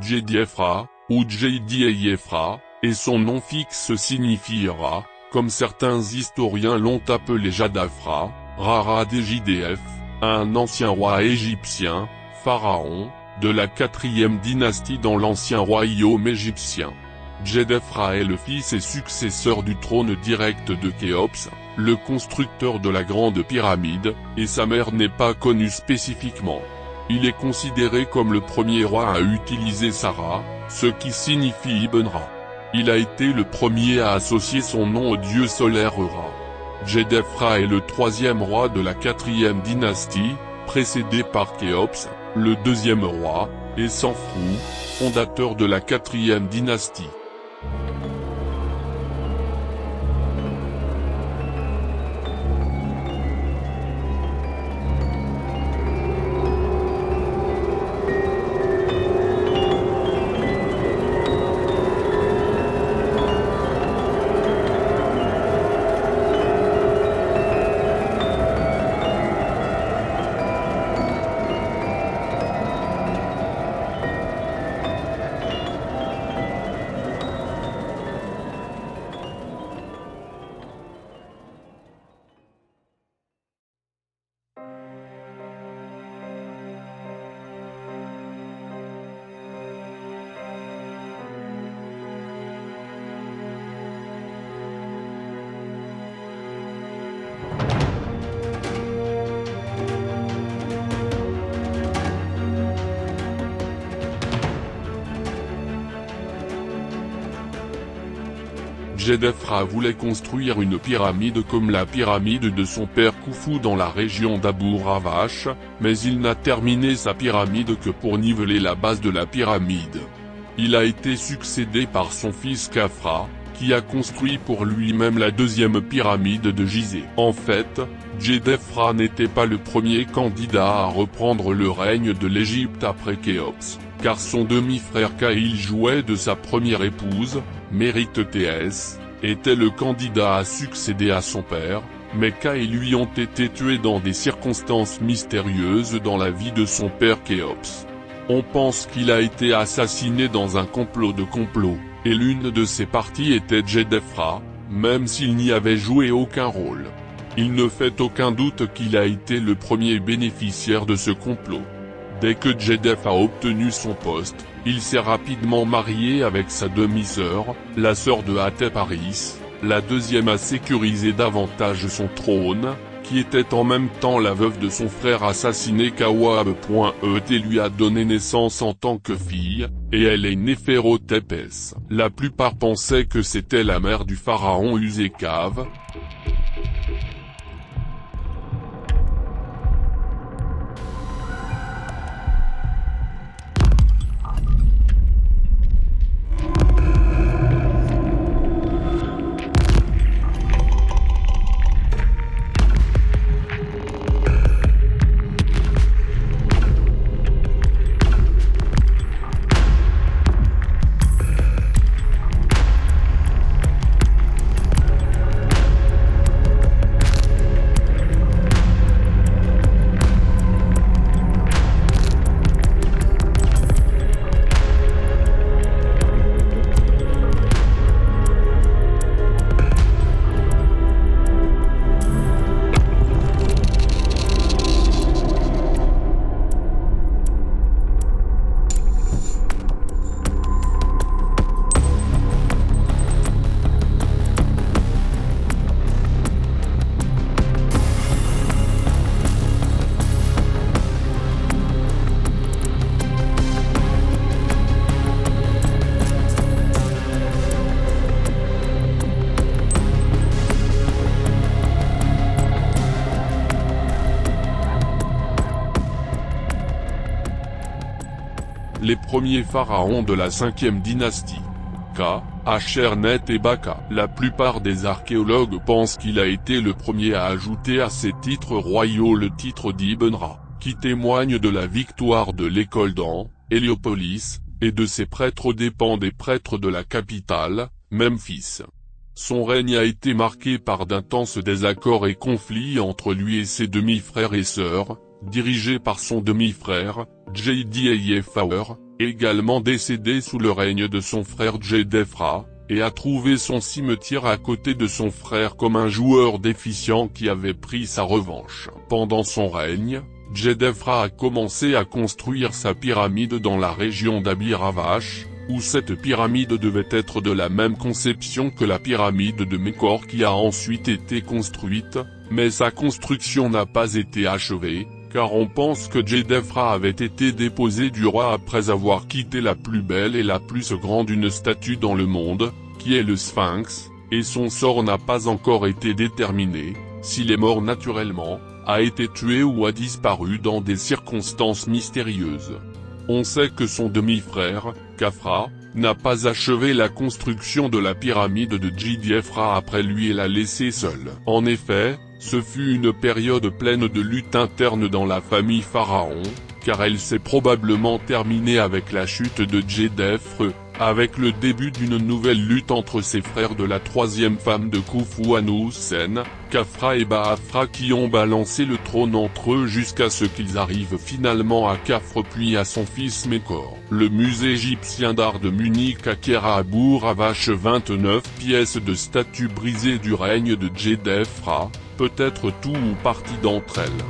Djedefra, ou Djedefra, et son nom fixe signifiera, comme certains historiens l'ont appelé Jadafra, Rara Djdf, un ancien roi égyptien, pharaon, de la 4e dynastie dans l'ancien royaume égyptien. Djedefra est le fils et successeur du trône direct de Khéops, le constructeur de la Grande Pyramide, et sa mère n'est pas connue spécifiquement. Il est considéré comme le premier roi à utiliser Sara, ce qui signifie Ibn Ra. Il a été le premier à associer son nom au dieu solaire Ra. Djedefra est le 3e roi de la 4e dynastie, précédé par Khéops, le 2e roi, et Sanfrou, fondateur de la 4e dynastie. Djedefra voulait construire une pyramide comme la pyramide de son père Khufu dans la région d'Abu Ravache, mais il n'a terminé sa pyramide que pour niveler la base de la pyramide. Il a été succédé par son fils Khafra, qui a construit pour lui-même la 2e pyramide de Gizeh. En fait, Djedefra n'était pas le premier candidat à reprendre le règne de l'Égypte après Khéops, car son demi-frère Kaïl jouet de sa première épouse, Méritès, était le candidat à succéder à son père, mais Kaïl lui ont été tués dans des circonstances mystérieuses dans la vie de son père Khéops. On pense qu'il a été assassiné dans un complot de complots, et l'une de ses parties était Djedefra, même s'il n'y avait joué aucun rôle. Il ne fait aucun doute qu'il a été le premier bénéficiaire de ce complot. Dès que Djedefra a obtenu son poste, il s'est rapidement marié avec sa demi-sœur, la sœur de Hatep-Haris, la deuxième à sécuriser davantage son trône, qui était en même temps la veuve de son frère assassiné Kawab.et lui a donné naissance en tant que fille, et elle est Néphérotep-S. La plupart pensaient que c'était la mère du pharaon Usekave. Les premiers pharaons de la 5e dynastie. Ka, Achernet et Baka. La plupart des archéologues pensent qu'il a été le premier à ajouter à ses titres royaux le titre d'Ibn Ra, qui témoigne de la victoire de l'école d'An, Héliopolis, et de ses prêtres aux dépens des prêtres de la capitale, Memphis. Son règne a été marqué par d'intenses désaccords et conflits entre lui et ses demi-frères et sœurs, dirigés par son demi-frère, Djedefra, également décédé sous le règne de son frère Djedefra, et a trouvé son cimetière à côté de son frère comme un joueur déficient qui avait pris sa revanche. Pendant son règne, Djedefra a commencé à construire sa pyramide dans la région d'Abir-Avash, où cette pyramide devait être de la même conception que la pyramide de Mékor qui a ensuite été construite, mais sa construction n'a pas été achevée, car on pense que Djedefra avait été déposé du roi après avoir quitté la plus belle et la plus grande une statue dans le monde, qui est le Sphinx, et son sort n'a pas encore été déterminé, s'il est mort naturellement, a été tué ou a disparu dans des circonstances mystérieuses. On sait que son demi-frère, Khafra, n'a pas achevé la construction de la pyramide de Djedefra après lui et l'a laissé seul. En effet, ce fut une période pleine de luttes internes dans la famille pharaon, car elle s'est probablement terminée avec la chute de Djedefre, avec le début d'une nouvelle lutte entre ses frères de la troisième femme de Khufu Anusen, Khafra et Baafra qui ont balancé le trône entre eux jusqu'à ce qu'ils arrivent finalement à Khafre puis à son fils Mékor. Le musée égyptien d'art de Munich acquiert à Abu-Ravache 29 pièces de statues brisées du règne de Djedefra, peut-être tout ou partie d'entre elles.